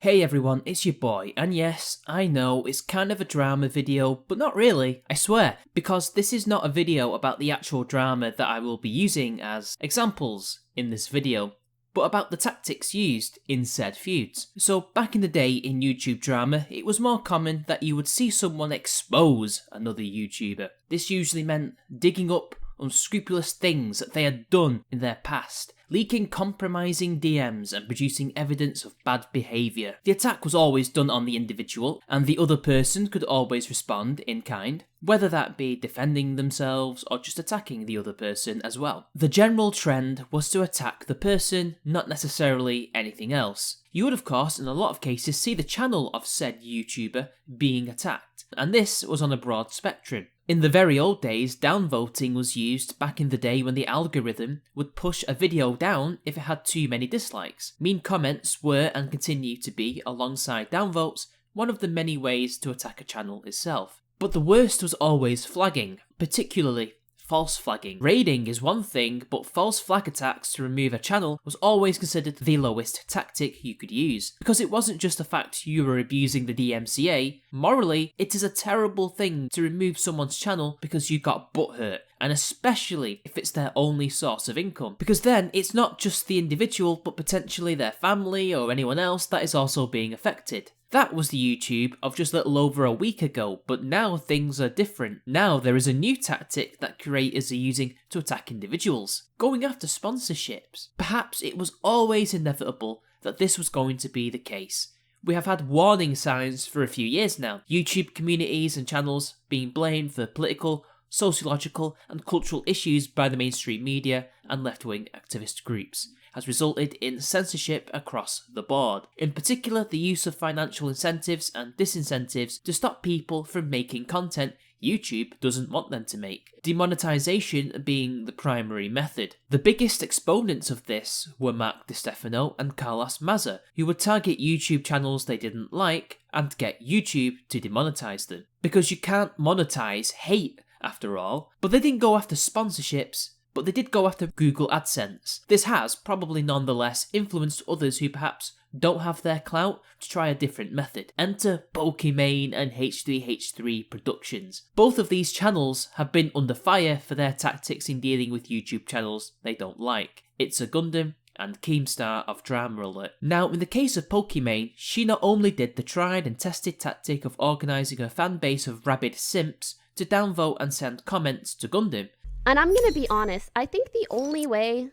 Hey everyone, it's your boy, and yes, I know it's kind of a drama video, but not really, I swear, because this is not a video about the actual drama that I will be using as examples in this video, but about the tactics used in said feuds. So back in the day in YouTube drama, it was more common that you would see someone expose another YouTuber. This usually meant digging up unscrupulous things that they had done in their past, leaking compromising DMs and producing evidence of bad behaviour. The attack was always done on the individual, and the other person could always respond in kind, whether that be defending themselves or just attacking the other person as well. The general trend was to attack the person, not necessarily anything else. You would of course in a lot of cases see the channel of said YouTuber being attacked, and this was on a broad spectrum. In the very old days, downvoting was used back in the day when the algorithm would push a video down if it had too many dislikes. Mean comments were and continue to be, alongside downvotes, one of the many ways to attack a channel itself. But the worst was always flagging, particularly false flagging. Raiding is one thing, but false flag attacks to remove a channel was always considered the lowest tactic you could use. Because it wasn't just the fact you were abusing the DMCA, morally, it is a terrible thing to remove someone's channel because you got butthurt, and especially if it's their only source of income. Because then it's not just the individual, but potentially their family or anyone else that is also being affected. That was the YouTube of just a little over a week ago, but now things are different. Now there is a new tactic that creators are using to attack individuals, going after sponsorships. Perhaps it was always inevitable that this was going to be the case. We have had warning signs for a few years now. YouTube communities and channels being blamed for political, sociological and cultural issues by the mainstream media and left-wing activist groups has resulted in censorship across the board. In particular, the use of financial incentives and disincentives to stop people from making content YouTube doesn't want them to make, demonetization being the primary method. The biggest exponents of this were Mark DiStefano and Carlos Maza, who would target YouTube channels they didn't like and get YouTube to demonetize them. Because you can't monetize hate after all, but they didn't go after sponsorships, but they did go after Google AdSense. This has probably nonetheless influenced others who perhaps don't have their clout to try a different method. Enter Pokimane and H3H3 Productions. Both of these channels have been under fire for their tactics in dealing with YouTube channels they don't like. It's a Gundam and Keemstar of Drama Alert. Now, in the case of Pokimane, she not only did the tried and tested tactic of organising a fan base of rabid simps to downvote and send comments to Gundam. And I'm gonna be honest, I think the only way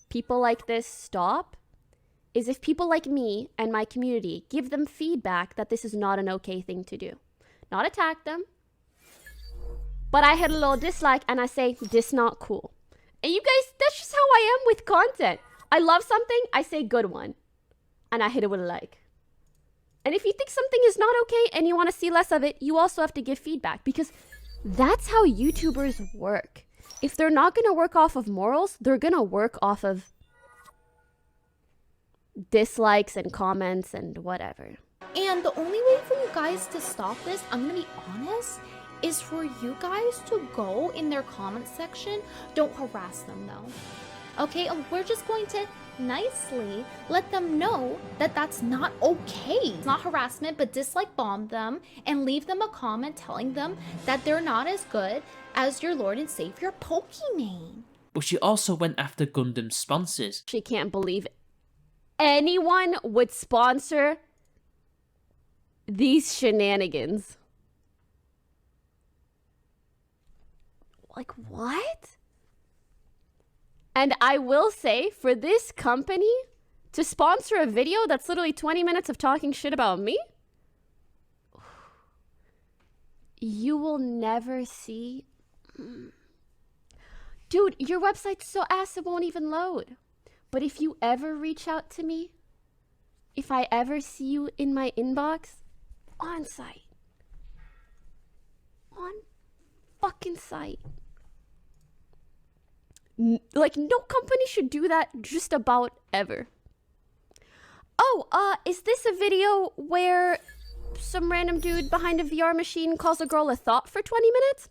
people like this stop is if people like me and my community give them feedback that this is not an okay thing to do. Not attack them, but I hit a little dislike and I say, this not cool. And you guys, that's just how I am with content. I love something, I say good one, and I hit it with a like. And if you think something is not okay and you want to see less of it, you also have to give feedback, because that's how YouTubers work. If they're not going to work off of morals, they're going to work off of dislikes and comments and whatever. And the only way for you guys to stop this, I'm going to be honest, is for you guys to go in their comment section. Don't harass them though. Okay, we're just going to nicely let them know that that's not okay. It's not harassment, but dislike bomb them and leave them a comment telling them that they're not as good as your Lord and Savior Pokimane. But she also went after Gundam's sponsors. She can't believe anyone would sponsor these shenanigans. Like, what? And I will say, for this company to sponsor a video that's literally 20 minutes of talking shit about me, you will never see. Dude, your website's so ass it won't even load. But if you ever reach out to me, if I ever see you in my inbox, on site. On fucking site. Like, no company should do that just about ever. Oh, is this a video where some random dude behind a VR machine calls a girl a thought for 20 minutes?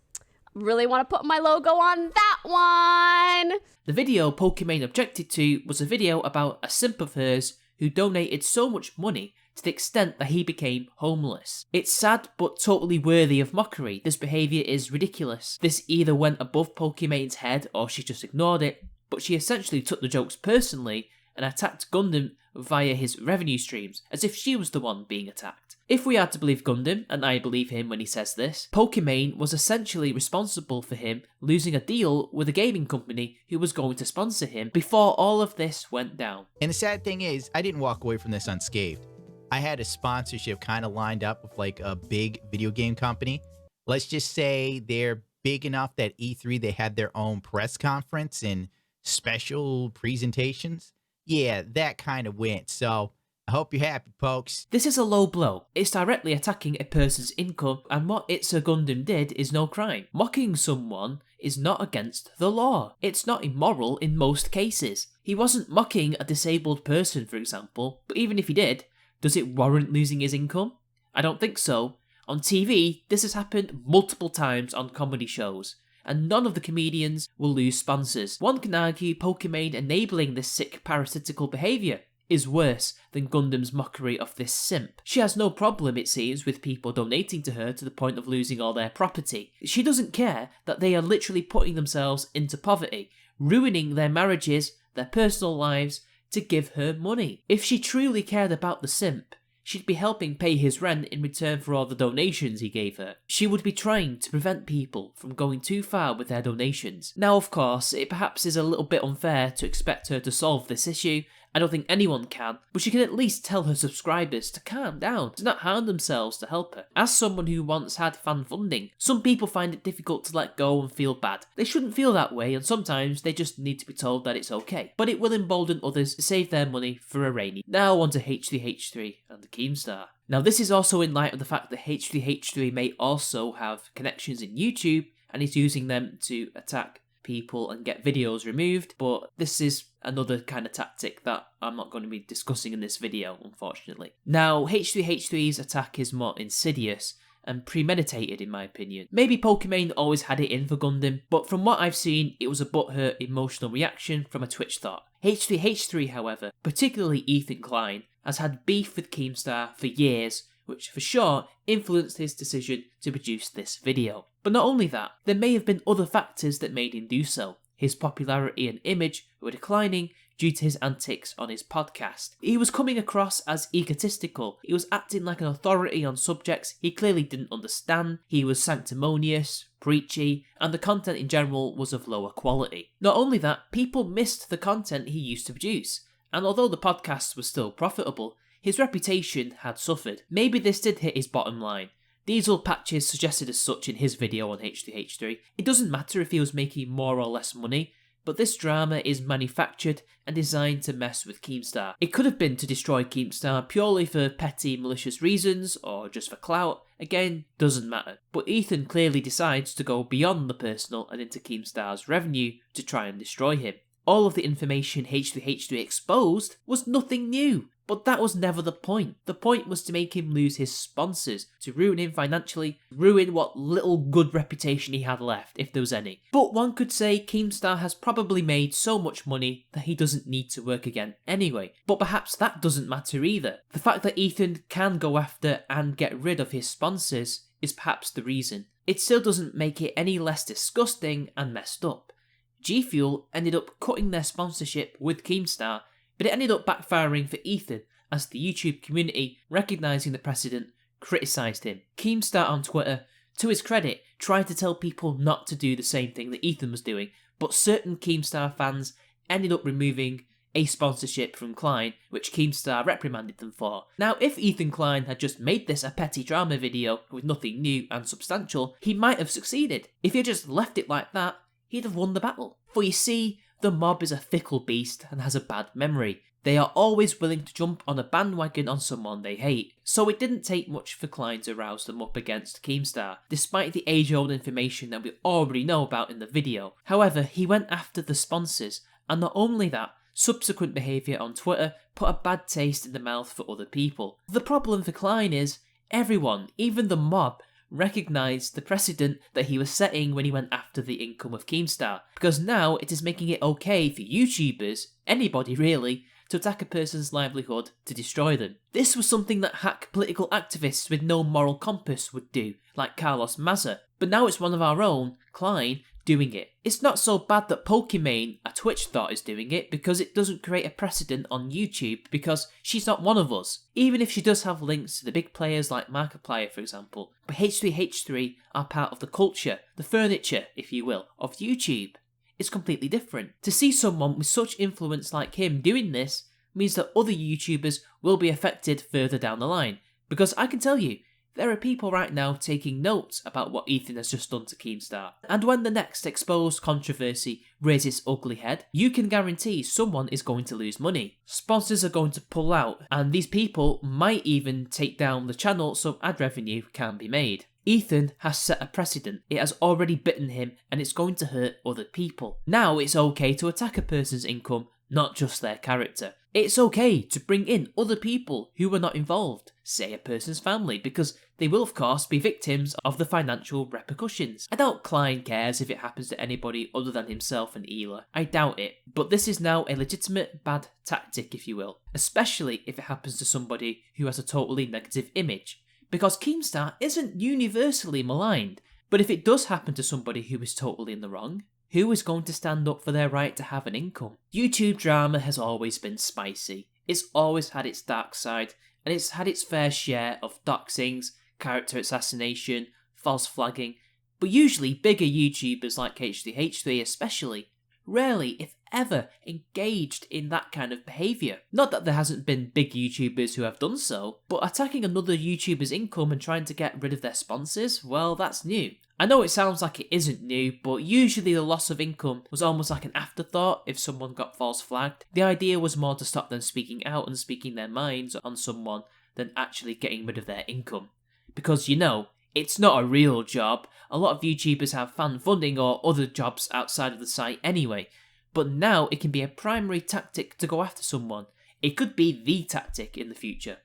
Really want to put my logo on that one. The video Pokimane objected to was a video about a simp of hers who donated so much money to the extent that he became homeless. It's sad but totally worthy of mockery. This behaviour is ridiculous. This either went above Pokimani's head or she just ignored it, but she essentially took the jokes personally and attacked Gundam via his revenue streams, as if she was the one being attacked. If we are to believe Gundam, and I believe him when he says this, Pokimane was essentially responsible for him losing a deal with a gaming company who was going to sponsor him before all of this went down. And the sad thing is, I didn't walk away from this unscathed. I had a sponsorship kind of lined up with like a big video game company. Let's just say they're big enough that E3, they had their own press conference and special presentations. Yeah, that kind of went. So I hope you're happy, folks. This is a low blow. It's directly attacking a person's income, and what It's a Gundam did is no crime. Mocking someone is not against the law. It's not immoral in most cases. He wasn't mocking a disabled person, for example, but even if he did, does it warrant losing his income? I don't think so. On TV, this has happened multiple times on comedy shows, and none of the comedians will lose sponsors. One can argue Pokimane enabling this sick parasitical behaviour is worse than Gundam's mockery of this simp. She has no problem, it seems, with people donating to her to the point of losing all their property. She doesn't care that they are literally putting themselves into poverty, ruining their marriages, their personal lives, to give her money. If she truly cared about the simp, she'd be helping pay his rent in return for all the donations he gave her. She would be trying to prevent people from going too far with their donations. Now, of course, it perhaps is a little bit unfair to expect her to solve this issue. I don't think anyone can, but she can at least tell her subscribers to calm down, to not harm themselves to help her. As someone who once had fan funding, some people find it difficult to let go and feel bad. They shouldn't feel that way, and sometimes they just need to be told that it's okay. But it will embolden others to save their money for a rainy. Now on to H3H3 and the Keemstar. Now this is also in light of the fact that H3H3 may also have connections in YouTube, and is using them to attack people and get videos removed, but this is another kind of tactic that I'm not going to be discussing in this video, unfortunately. Now, H3H3's attack is more insidious and premeditated in my opinion. Maybe Pokimane always had it in for Gundam, but from what I've seen, it was a butthurt emotional reaction from a Twitch thought. H3H3, however, particularly Ethan Klein, has had beef with Keemstar for years, which for sure influenced his decision to produce this video. But not only that, there may have been other factors that made him do so. His popularity and image were declining due to his antics on his podcast. He was coming across as egotistical, he was acting like an authority on subjects he clearly didn't understand, he was sanctimonious, preachy, and the content in general was of lower quality. Not only that, people missed the content he used to produce, and although the podcast was still profitable, his reputation had suffered. Maybe this did hit his bottom line. Diesel Patches suggested as such in his video on H3H3. It doesn't matter if he was making more or less money, but this drama is manufactured and designed to mess with Keemstar. It could have been to destroy Keemstar purely for petty malicious reasons or just for clout. Again, doesn't matter. But Ethan clearly decides to go beyond the personal and into Keemstar's revenue to try and destroy him. All of the information H3H3 exposed was nothing new. But that was never the point. The point was to make him lose his sponsors, to ruin him financially, ruin what little good reputation he had left, if there was any. But one could say Keemstar has probably made so much money that he doesn't need to work again anyway. But perhaps that doesn't matter either. The fact that Ethan can go after and get rid of his sponsors is perhaps the reason. It still doesn't make it any less disgusting and messed up. G Fuel ended up cutting their sponsorship with Keemstar, but it ended up backfiring for Ethan as the YouTube community, recognising the precedent, criticised him. Keemstar on Twitter, to his credit, tried to tell people not to do the same thing that Ethan was doing, but certain Keemstar fans ended up removing a sponsorship from Klein, which Keemstar reprimanded them for. Now, if Ethan Klein had just made this a petty drama video with nothing new and substantial, he might have succeeded. If he had just left it like that, he'd have won the battle. For you see, the mob is a fickle beast and has a bad memory. They are always willing to jump on a bandwagon on someone they hate. So it didn't take much for Klein to rouse them up against Keemstar, despite the age-old information that we already know about in the video. However, he went after the sponsors, and not only that, subsequent behaviour on Twitter put a bad taste in the mouth for other people. The problem for Klein is, everyone, even the mob, recognised the precedent that he was setting when he went after the income of Keemstar, because now it is making it okay for YouTubers, anybody really, to attack a person's livelihood to destroy them. This was something that hack political activists with no moral compass would do, like Carlos Maza, but now it's one of our own, Klein, doing it. It's not so bad that Pokimane, a Twitch thought, is doing it because it doesn't create a precedent on YouTube because she's not one of us. Even if she does have links to the big players like Markiplier, for example, but H3H3 are part of the culture, the furniture, if you will, of YouTube. It's completely different. To see someone with such influence like him doing this means that other YouTubers will be affected further down the line, because I can tell you, there are people right now taking notes about what Ethan has just done to Keemstar. And when the next exposed controversy raises its ugly head, you can guarantee someone is going to lose money. Sponsors are going to pull out, and these people might even take down the channel so ad revenue can be made. Ethan has set a precedent. It has already bitten him, and it's going to hurt other people. Now it's okay to attack a person's income, not just their character. It's okay to bring in other people who are not involved, say a person's family, because they will of course be victims of the financial repercussions. I doubt Klein cares if it happens to anybody other than himself and Ela. I doubt it. But this is now a legitimate bad tactic, if you will, especially if it happens to somebody who has a totally negative image. Because Keemstar isn't universally maligned, but if it does happen to somebody who is totally in the wrong, who is going to stand up for their right to have an income? YouTube drama has always been spicy. It's always had its dark side, and it's had its fair share of doxings, character assassination, false flagging, but usually bigger YouTubers like H3H3 especially, rarely, if ever, engaged in that kind of behaviour. Not that there hasn't been big YouTubers who have done so, but attacking another YouTuber's income and trying to get rid of their sponsors, well, that's new. I know it sounds like it isn't new, but usually the loss of income was almost like an afterthought if someone got false flagged. The idea was more to stop them speaking out and speaking their minds on someone than actually getting rid of their income. Because, you know, it's not a real job. A lot of YouTubers have fan funding or other jobs outside of the site anyway. But now it can be a primary tactic to go after someone. It could be the tactic in the future.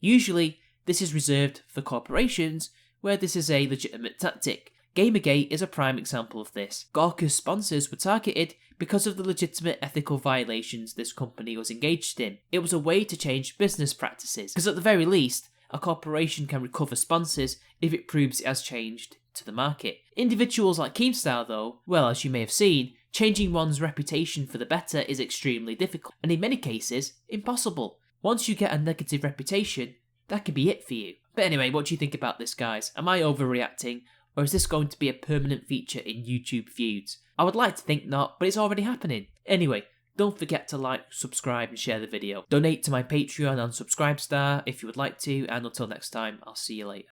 Usually, this is reserved for corporations where this is a legitimate tactic. Gamergate is a prime example of this. Gawker's sponsors were targeted because of the legitimate ethical violations this company was engaged in. It was a way to change business practices, because at the very least, a corporation can recover sponsors if it proves it has changed to the market. Individuals like Keemstar though, well, as you may have seen, changing one's reputation for the better is extremely difficult, and in many cases, impossible. Once you get a negative reputation, that could be it for you. But anyway, what do you think about this, guys? Am I overreacting? Or is this going to be a permanent feature in YouTube feuds? I would like to think not, but it's already happening. Anyway, don't forget to like, subscribe and share the video. Donate to my Patreon and Subscribestar if you would like to, and until next time, I'll see you later.